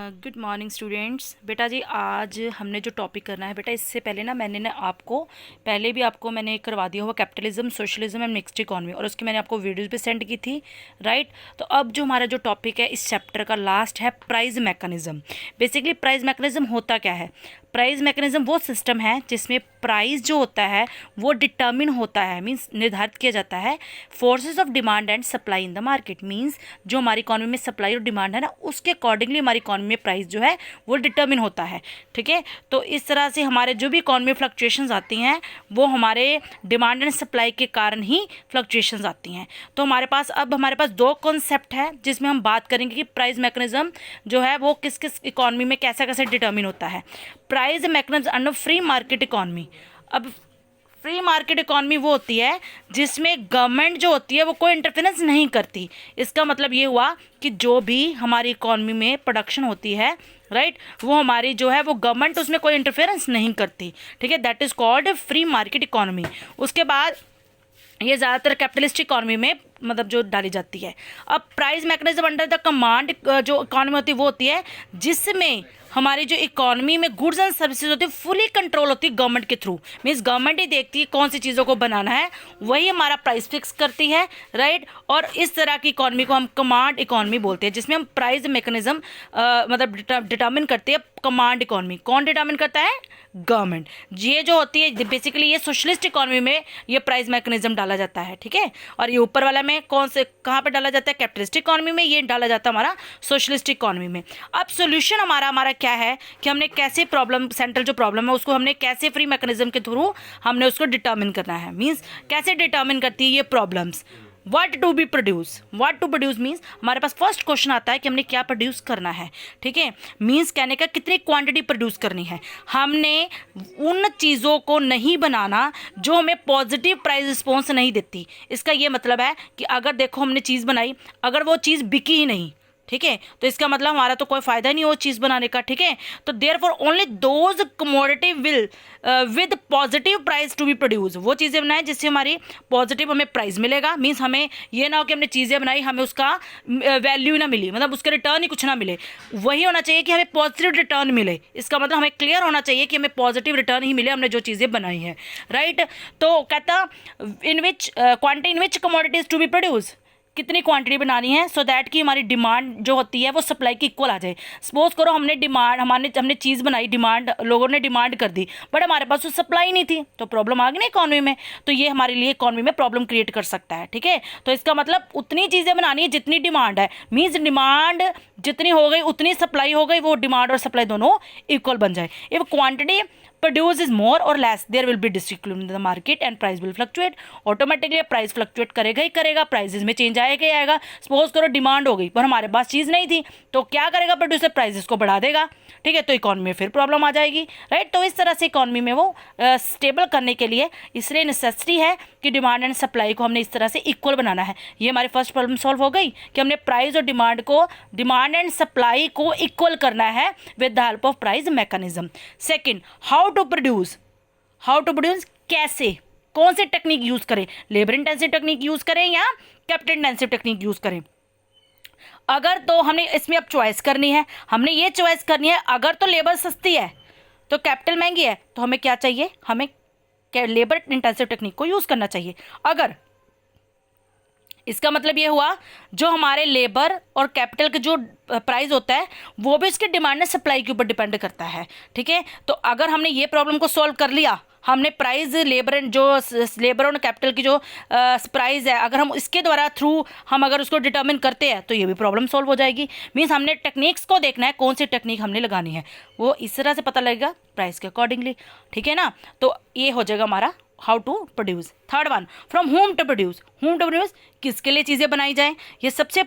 Good morning students. बेटा जी आज हमने जो टॉपिक करना है बेटा, इससे पहले ना मैंने ना आपको पहले भी आपको मैंने करवा दिया हुआ capitalism, socialism and mixed economy, और उसकी मैंने आपको वीडियोस भी सेंड की थी, राइट। तो अब जो हमारा जो टॉपिक है इस चैप्टर का लास्ट है price mechanism. Basically price mechanism होता क्या है? प्राइस मैकेनिज्म वो सिस्टम है जिसमें प्राइस जो होता है वो डिटर्मिन होता है, मींस निर्धारित किया जाता है forces of demand and supply in the market. Means जो हमारी इकोनॉमी में सप्लाई और डिमांड है ना, उसके अकॉर्डिंगली हमारी इकोनॉमी में प्राइस जो है वो डिटर्मिन होता है, ठीक है। तो इस तरह से हमारे जो भी इकोनॉमी फ्लक्चुएशंस आती हैं वो हमारे डिमांड एंड सप्लाई के कारण ही फ्लक्चुएशंस आती हैं। तो हमारे पास दो कॉन्सेप्ट है जिसमें हम बात करेंगे कि प्राइस मैकेनिज्म जो है वो किस किस इकोनॉमी में कैसे कैसे डिटर्मिन होता है। Price mechanism under free market economy. अब फ्री मार्केट इकोनॉमी वो होती है जिसमें गवर्नमेंट जो होती है वो कोई इंटरफेरेंस नहीं करती। इसका मतलब ये हुआ कि जो भी हमारी इकोनॉमी में प्रोडक्शन होती है, राइट, वो हमारी जो है वो गवर्नमेंट उसमें कोई इंटरफेरेंस नहीं करती, ठीक है। That is called free market economy. उसके बाद ये ज़्यादातर कैपिटलिस्ट इकोनॉमी में मतलब जो डाली जाती है। अब price mechanism under the command जो इकोनॉमी होती है वो होती है जिसमें हमारी जो इकोनॉमी में गुड्स एंड सर्विसेज होती है फुली कंट्रोल होती है गवर्नमेंट के थ्रू। मीन्स गवर्नमेंट ही देखती है कौन सी चीज़ों को बनाना है, वही हमारा प्राइस फिक्स करती है, राइट। और इस तरह की इकोनॉमी को हम कमांड इकोनॉमी बोलते हैं, जिसमें हम प्राइस मैकेनिज्म मतलब डिटर्मिन करते हैं। कमांड इकोनॉमी कौन डिटर्मिन करता है? गवर्नमेंट। ये जो होती है बेसिकली ये सोशलिस्ट इकोनॉमी में ये प्राइस मैकेनिज्म डाला जाता है, ठीक है। और ये ऊपर वाला में कौन से कहाँ पे डाला जाता है? कैपिटलिस्ट इकोनॉमी में। ये डाला जाता है हमारा सोशलिस्ट इकोनॉमी में। अब सोल्यूशन हमारा क्या है कि हमने कैसे प्रॉब्लम, सेंट्रल जो प्रॉब्लम है उसको हमने कैसे फ्री मैकेनिज्म के थ्रू हमने उसको डिटर्मिन करना है। मीन्स कैसे डिटर्मिन करती है ये problems. What to be produce, what to produce means हमारे पास फर्स्ट क्वेश्चन आता है कि हमने क्या प्रोड्यूस करना है, ठीक है। मीन्स कहने का कितनी क्वांटिटी प्रोड्यूस करनी है। हमने उन चीज़ों को नहीं बनाना जो हमें पॉजिटिव प्राइस रिस्पॉन्स नहीं देती। इसका ये मतलब है कि अगर देखो हमने चीज़ बनाई, अगर वो चीज़ बिकी ही नहीं, ठीक है, तो इसका मतलब हमारा तो कोई फायदा नहीं वो चीज़ बनाने का, ठीक है। तो therefore only those commodity will with positive price to be produce. वो चीज़ें बनाएं जिससे हमारी पॉजिटिव हमें प्राइस मिलेगा। मीन्स हमें ये ना हो कि हमने चीज़ें बनाई हमें उसका वैल्यू ना मिली, मतलब उसके रिटर्न ही कुछ ना मिले। वही होना चाहिए कि हमें पॉजिटिव रिटर्न मिले। इसका मतलब हमें क्लियर होना चाहिए कि हमें पॉजिटिव रिटर्न ही मिले हमने जो चीज़ें बनाई हैं, राइट। तो कहता in which quantity in which commodities to be produce, कितनी क्वांटिटी बनानी है सो दैट कि हमारी डिमांड जो होती है वो सप्लाई की इक्वल आ जाए। सपोज करो हमने चीज़ बनाई, डिमांड लोगों ने डिमांड कर दी, बट हमारे पास तो सप्लाई नहीं थी, तो प्रॉब्लम आ गई ना इकोनॉमी में। तो ये हमारे लिए इकोनॉमी में प्रॉब्लम क्रिएट कर सकता है, ठीक है। तो इसका मतलब उतनी चीज़ें बनानी है जितनी डिमांड है। मीन्स डिमांड जितनी हो गई उतनी सप्लाई हो गई, वो डिमांड और सप्लाई दोनों इक्वल बन जाए। If quantity produce is more or less there will be disequilibrium in the market and price will fluctuate automatically। Price fluctuate करेगा ही करेगा, प्राइसेस में चेंज आएगा ही आएगा। सपोज करो डिमांड हो गई पर हमारे पास चीज़ नहीं थी, तो क्या करेगा प्रोड्यूसर? प्राइसेस को बढ़ा देगा, ठीक है। तो इकोनॉमी में फिर प्रॉब्लम आ जाएगी, राइट। तो इस तरह से इकोनॉमी में वो स्टेबल करने के लिए इसलिए नेसेसिटी है कि डिमांड एंड सप्लाई को हमने इस तरह से इक्वल बनाना है। ये हमारी फर्स्ट प्रॉब्लम सॉल्व हो गई कि हमने प्राइस और डिमांड एंड सप्लाई को इक्वल करना है with the help of price mechanism. Second, how to produce कैसे, कौन सी टेक्निक यूज करें? लेबर इंटेंसिव टेक्निक यूज करें या कैपिटल इंटेंसिव टेक्निक यूज करें? अगर तो हमें इसमें अब चॉइस करनी है, हमने ये चॉइस करनी है। अगर तो लेबर सस्ती है तो कैपिटल महंगी है, तो हमें क्या चाहिए? हमें लेबर इंटेंसिव टेक्निक को यूज करना चाहिए। अगर इसका मतलब ये हुआ जो हमारे लेबर और कैपिटल का जो प्राइस होता है वो भी उसके डिमांड एंड सप्लाई के ऊपर डिपेंड करता है, ठीक है। तो अगर हमने ये प्रॉब्लम को सॉल्व कर लिया, हमने प्राइस लेबर और कैपिटल की जो प्राइस है अगर हम इसके द्वारा थ्रू हम अगर उसको डिटर्मिन करते हैं तो ये भी प्रॉब्लम सॉल्व हो जाएगी। मीन्स हमने टेक्निक्स को देखना है कौन सी टेक्निक हमने लगानी है, वो इस तरह से पता लगेगा प्राइस के अकॉर्डिंगली, ठीक है ना। तो ये हो जाएगा हमारा how to produce. Third one, from home to produce किसके लिए चीज़ें बनाई जाएं? ये सबसे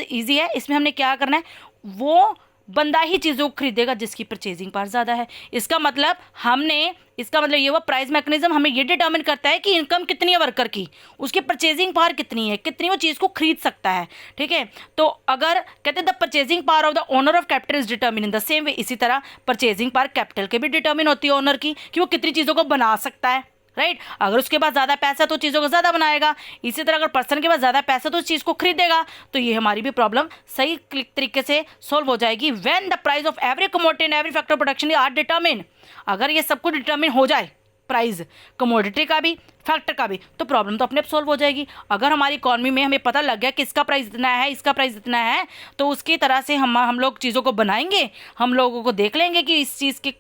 ईजी है। इसमें हमने क्या करना है, वो बंदा ही चीज़ों को खरीदेगा जिसकी परचेजिंग पावर ज़्यादा है। इसका मतलब ये हुआ प्राइस मैकेनिज्म हमें ये डिटर्मिन करता है कि इनकम कितनी है वर्कर की, उसकी परचेजिंग पावर कितनी है, कितनी वो चीज़ को खरीद सकता है, ठीक है। तो अगर कहते हैं the purchasing power of the owner of capital is determine in the same way, इसी तरह परचेजिंग पावर कैपिटल के भी डिटर्मिन होती है ओनर की कि वो कितनी चीज़ों को बना सकता है, राइट। अगर उसके पास ज़्यादा पैसा तो चीज़ों को ज़्यादा बनाएगा। इसी तरह अगर पर्सन के पास ज़्यादा पैसा तो उस चीज़ को खरीदेगा। तो ये हमारी भी प्रॉब्लम सही तरीके से सॉल्व हो जाएगी। When the price of every commodity and every factor production are determine, अगर ये सब कुछ डिटरमिन हो जाए, प्राइस कमोडिटी का भी फैक्टर का भी, तो प्रॉब्लम तो अपने आप सॉल्व हो जाएगी। अगर हमारी इकॉनमी में हमें पता लग गया कि इसका प्राइस इतना है, इसका प्राइस इतना है, तो उसकी तरह से हम लोग चीज़ों को बनाएंगे। हम लोगों को देख लेंगे कि इस चीज़ के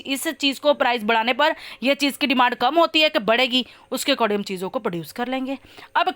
इस चीज़ को प्राइस बढ़ाने पर यह चीज़ की डिमांड कम होती है कि बढ़ेगी, उसके अकॉर्डिंग हम चीज़ों को प्रोड्यूस कर लेंगे। अब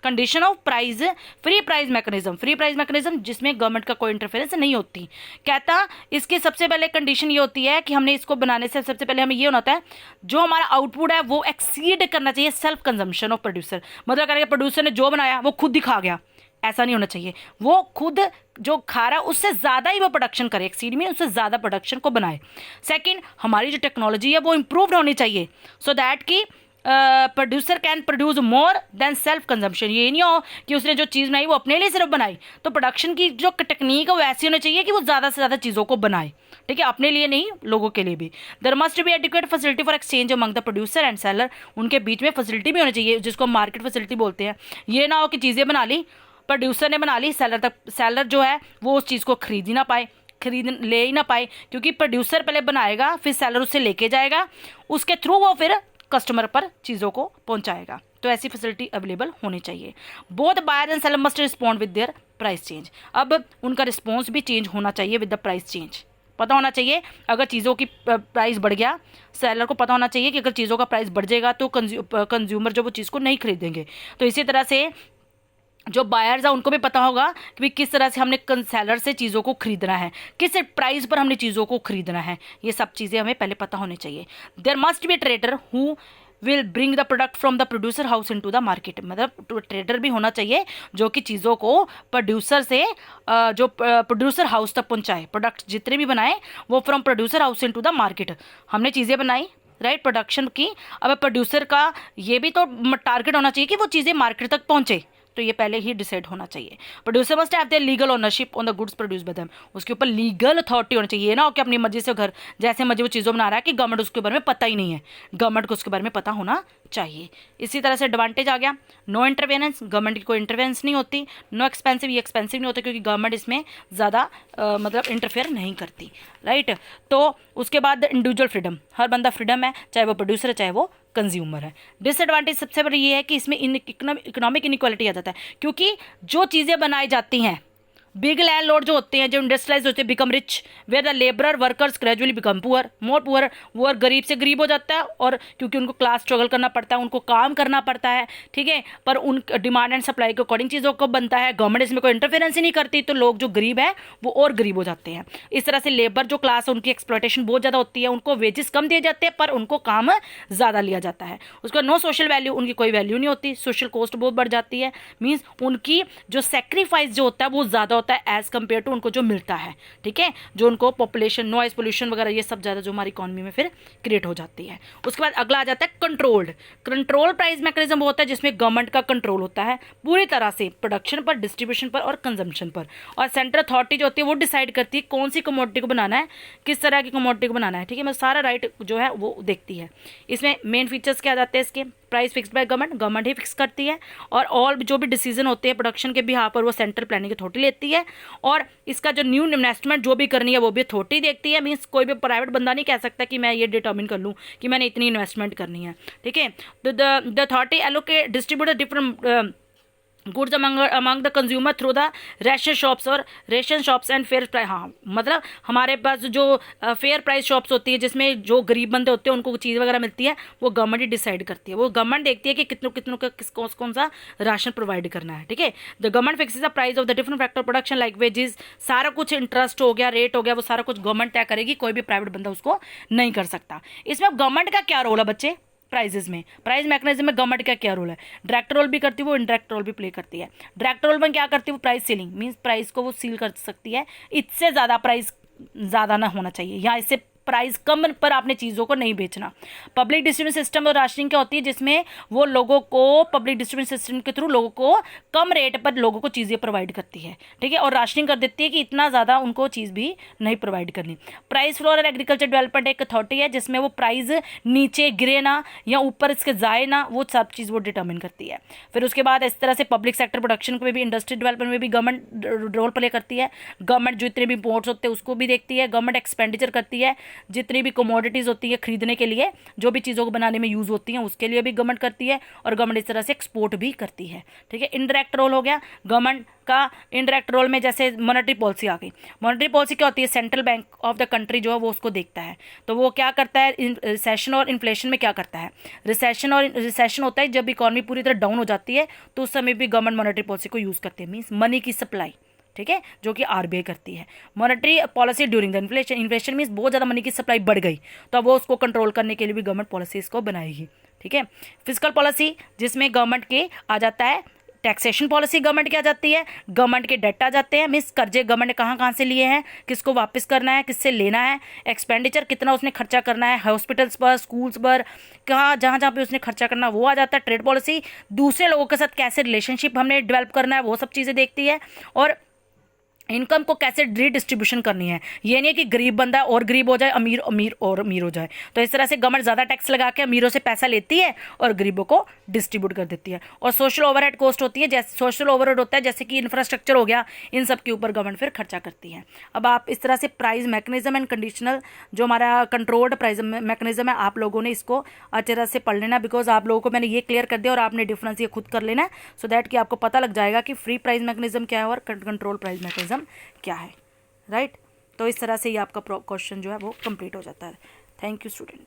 condition of price, free price mechanism जिसमें गवर्नमेंट का कोई इंटरफेरेंस नहीं होती। कहता इसकी सबसे पहले कंडीशन ये होती है कि हमने इसको बनाने से सबसे पहले हमें ये होना है, जो हमारा आउटपुट है वो एक्सीड करना चाहिए सेल्फ कंजम्पशन ऑफ प्रोड्यूसर। मतलब करेंगे प्रोड्यूसर ने जो बनाया वो खुद ही खा गया, ऐसा नहीं होना चाहिए। वो खुद जो खा रहा है उससे ज़्यादा ही वो प्रोडक्शन करे, एक्सीड में उससे ज़्यादा प्रोडक्शन को बनाए। सेकेंड, हमारी जो टेक्नोलॉजी है वो इम्प्रूव्ड होनी चाहिए, सो दैट कि producer can produce more than self consumption. ये नहीं हो कि उसने जो चीज़ बनाई वो अपने लिए सिर्फ बनाई, तो प्रोडक्शन की जो टेक्निक है वो ऐसी होनी चाहिए कि वो ज़्यादा से ज़्यादा चीज़ों को बनाए, ठीक है, अपने लिए नहीं, लोगों के लिए भी। There must be adequate facility for exchange among the producer and seller, उनके बीच में फैसिलिटी भी होनी चाहिए, जिसको मार्केट फैसिलिटी बोलते हैं। ये ना हो कि चीज़ें बना ली, प्रोड्यूसर ने बना ली, सेलर जो है वो उस चीज़ को खरीद ही ना पाए, ले ही ना पाए, क्योंकि प्रोड्यूसर पहले बनाएगा, फिर सेलर उससे लेके जाएगा, उसके थ्रू वो फिर कस्टमर पर चीज़ों को पहुंचाएगा। तो ऐसी फैसिलिटी अवेलेबल होनी चाहिए। Both buyer and seller must respond with their price change, अब उनका रिस्पॉन्स भी चेंज होना चाहिए विद द प्राइस चेंज। पता होना चाहिए अगर चीज़ों की प्राइस बढ़ गया, सेलर को पता होना चाहिए कि अगर चीज़ों का प्राइस बढ़ जाएगा तो कंज्यूमर जो वो चीज़ को नहीं खरीदेंगे। तो इसी तरह से जो बायर्स है उनको भी पता होगा कि भाई किस तरह से हमने सेलर से चीज़ों को खरीदना है, किस प्राइस पर हमने चीज़ों को खरीदना है, ये सब चीज़ें हमें पहले पता होनी चाहिए। There must be trader who will bring the product from the producer house into the market, मतलब ट्रेडर भी होना चाहिए जो कि चीज़ों को प्रोड्यूसर से जो प्रोड्यूसर हाउस तक पहुंचाए। प्रोडक्ट जितने भी बनाए वो from producer house into the market. हमने चीज़ें बनाई, राइट, प्रोडक्शन की, अब प्रोड्यूसर का ये भी तो टारगेट होना चाहिए कि वो चीज़ें मार्केट तक पहुंचे, तो ये पहले ही डिसाइड होना चाहिए। Producer must have their legal ownership on the goods produce by them, उसके ऊपर लीगल अथॉरिटी होनी चाहिए। ये ना हो कि अपनी मर्जी से घर जैसे मर्जी वो चीज़ों बना रहा है कि गवर्नमेंट उसके बारे में पता ही नहीं है, गवर्नमेंट को उसके बारे में पता होना चाहिए। इसी तरह से एडवांटेज आ गया, नो इंटरवेनेंस, गवर्नमेंट की कोई इंटरवेंस नहीं होती। नो एक्सपेंसिव, ये एक्सपेंसिव नहीं होता क्योंकि गवर्नमेंट इसमें ज़्यादा मतलब इंटरफेयर नहीं करती, राइट। तो उसके बाद इंडिविजुअल फ्रीडम, हर बंदा फ्रीडम है, चाहे वो प्रोड्यूसर है चाहे वो कंज्यूमर है। डिसएडवांटेज सबसे बड़ी ये है कि इसमें इकोनॉमिक इनइक्वालिटी आ जाता है, क्योंकि जो चीज़ें बनाई जाती हैं, बिग लैंडलॉर्ड जो होते हैं, जो इंडस्ट्रियलाइज होते हैं, become rich, where the labourer workers gradually become poor, more poor, वो गरीब से गरीब हो जाता है, और क्योंकि उनको क्लास स्ट्रगल करना पड़ता है, उनको काम करना पड़ता है, ठीक है, पर उन डिमांड एंड सप्लाई के अकॉर्डिंग चीज़ों को बनता है, गवर्नमेंट इसमें कोई इंटरफेरेंस ही नहीं करती, तो लोग जो गरीब है वो और गरीब हो जाते हैं। इस तरह से लेबर जो क्लास है उनकी एक्सप्लॉयटेशन बहुत ज़्यादा होती है, उनको वेजेस कम दिए जाते हैं पर उनको काम ज़्यादा लिया जाता है। उसका नो सोशल वैल्यू, उनकी कोई वैल्यू नहीं होती, सोशल कॉस्ट बहुत बढ़ जाती है, मीन्स उनकी जो सेक्रीफाइस जो होता है वो ज़्यादा होता है एज कम्पेयर टू उनको जो मिलता है, ठीक है, जो उनको पॉपुलेशन, नॉइज पोल्यूशन वगैरह ये सब ज़्यादा जो हमारी इकॉनमी में फिर क्रिएट हो जाती है। उसके बाद अगला आ जाता है कंट्रोल प्राइस मैकेनिज्म होता है, जिसमें गवर्नमेंट का कंट्रोल होता है पूरी तरह से प्रोडक्शन पर, डिस्ट्रीब्यूशन पर और कंजम्पशन पर, और सेंट्रल अथॉरिटी जो होती है वो डिसाइड करती है कौन सी कमोडिटी को बनाना है, किस तरह की कमोडिटी को बनाना है, ठीक है, मैं सारा राइट जो है वो देखती है। इसमें मेन फीचर्स क्या जाते हैं इसके, price fix by government he fix करती है, और ऑल जो भी डिसीजन होते हैं प्रोडक्शन के बिहाफ पर वो सेंट्रल प्लानिंग अथॉरिटी लेती है, और इसका जो न्यू इन्वेस्टमेंट जो भी करनी है वो भी अथॉरिटी देखती है। मीन्स कोई भी प्राइवेट बंदा नहीं कह सकता कि मैं ये डिटर्मिन कर लूँ कि मैंने इतनी इन्वेस्टमेंट करनी है, ठीक है। तो the authority allocate distribute different goods among the consumer through the ration shops and fair price. हाँ, मतलब हमारे पास जो फेयर प्राइस शॉप्स होती है जिसमें जो गरीब बंदे होते हैं उनको चीज़ वगैरह मिलती है, वो गवर्नमेंट ही डिसाइड करती है, वो गवर्नमेंट देखती है कि कितनों का कौन सा राशन प्रोवाइड करना है, ठीक है। The government fixes the price of the different factor production like wages, सारा कुछ इंटरेस्ट हो गया, रेट हो गया, वो सारा कुछ गवर्नमेंट तय करेगी, कोई भी प्राइवेट बंदा उसको नहीं कर सकता। इसमें गवर्नमेंट का क्या रोल है बच्चे, प्राइजेस में, प्राइस मैकेनिज्म में गवर्नमेंट का क्या रोल है, डायरेक्ट रोल भी करती है वो, इनडायरेक्ट रोल भी प्ले करती है। डायरेक्ट रोल में क्या करती है वो, प्राइस सीलिंग, मींस प्राइस को वो सील कर सकती है, इससे ज़्यादा प्राइस ज़्यादा ना होना चाहिए, या इससे प्राइस कम पर आपने चीज़ों को नहीं बेचना। पब्लिक डिस्ट्रीब्यूशन सिस्टम और राशनिंग क्या होती है, जिसमें वो लोगों को पब्लिक डिस्ट्रीब्यूशन सिस्टम के थ्रू लोगों को कम रेट पर लोगों को चीज़ें प्रोवाइड करती है, ठीक है, और राशनिंग कर देती है कि इतना ज़्यादा उनको चीज़ भी नहीं प्रोवाइड करनी। प्राइस फ्लोर और एग्रीकल्चर डेवलपमेंट एक अथॉरिटी है जिसमें वो प्राइस नीचे गिरे ना या ऊपर इसके जाए ना, वो सब चीज़ वो डिटर्मिन करती है। फिर उसके बाद इस तरह से पब्लिक सेक्टर प्रोडक्शन में भी, इंडस्ट्री डेवलपमेंट में भी गवर्नमेंट रोल प्ले करती है। गवर्नमेंट जितने भी इंपोर्ट्स होते हैं उसको भी देखती है, गवर्नमेंट एक्सपेंडिचर करती है, जितनी भी कमोडिटीज़ होती है खरीदने के लिए, जो भी चीज़ों को बनाने में यूज़ होती हैं उसके लिए भी गवर्नमेंट करती है, और गवर्नमेंट इस तरह से एक्सपोर्ट भी करती है, ठीक है। इनडायरेक्ट रोल हो गया गवर्नमेंट का। इनडायरेक्ट रोल में जैसे मॉनेटरी पॉलिसी आ गई। मॉनेटरी पॉलिसी क्या होती है, central bank of the country जो है वो उसको देखता है, तो वो क्या करता है, रिसेशन और इन्फ्लेशन में क्या करता है, रिसेशन होता है जब इकॉनमी पूरी तरह डाउन हो जाती है, तो उस समय भी गवर्नमेंट मॉनेटरी पॉलिसी को यूज़ करते हैं, मीन्स मनी की सप्लाई, ठीक है, जो कि आरबीआई करती है। Monetary policy during the inflation means बहुत ज़्यादा मनी की सप्लाई बढ़ गई, तो अब वो उसको कंट्रोल करने के लिए भी गवर्नमेंट पॉलिसीज़ को बनाएगी, ठीक है। फिजिकल पॉलिसी जिसमें गवर्नमेंट के आ जाता है, टैक्सेशन पॉलिसी गवर्नमेंट की आ जाती है, गवर्नमेंट के डेट आ जाते हैं, मीन्स कर्जे गवर्नमेंट ने कहाँ कहाँ से लिए हैं, किसको वापस करना है, किससे लेना है, एक्सपेंडिचर कितना उसने खर्चा करना है, हॉस्पिटल्स पर, स्कूल्स पर, कहाँ जहाँ जहाँ पे उसने खर्चा करना वो आ जाता है। ट्रेड पॉलिसी दूसरे लोगों के साथ कैसे रिलेशनशिप हमने डेवलप करना है वो सब चीज़ें देखती है, और इनकम को कैसे रीडिस्ट्रीब्यूशन करनी है। ये नहीं है कि गरीब बंदा और गरीब हो जाए, अमीर अमीर और अमीर हो जाए, तो इस तरह से गवर्नमेंट ज़्यादा टैक्स लगा के अमीरों से पैसा लेती है और गरीबों को डिस्ट्रीब्यूट कर देती है। और सोशल ओवरहेड कॉस्ट होती है, जैसे सोशल ओवरहेड होता है जैसे कि इंफ्रास्ट्रक्चर हो गया, इन सब के ऊपर गवर्नमेंट फिर खर्चा करती है। अब आप इस तरह से प्राइस मैकेनिज्म एंड कंडीशनल जो हमारा कंट्रोल्ड प्राइस मैकेनिज्म है, आप लोगों ने इसको अच्छी तरह से पढ़ लेना, बिकॉज आप लोगों को मैंने ये क्लियर कर दिया और आपने डिफरेंस ये खुद कर लेना है, सो दैट कि आपको पता लग जाएगा कि फ्री प्राइस मैकेनिज्म क्या है और कंट्रोल प्राइस मैकेनिज्म क्या है, राइट। तो इस तरह से ये आपका क्वेश्चन जो है वो कंप्लीट हो जाता है। Thank you students.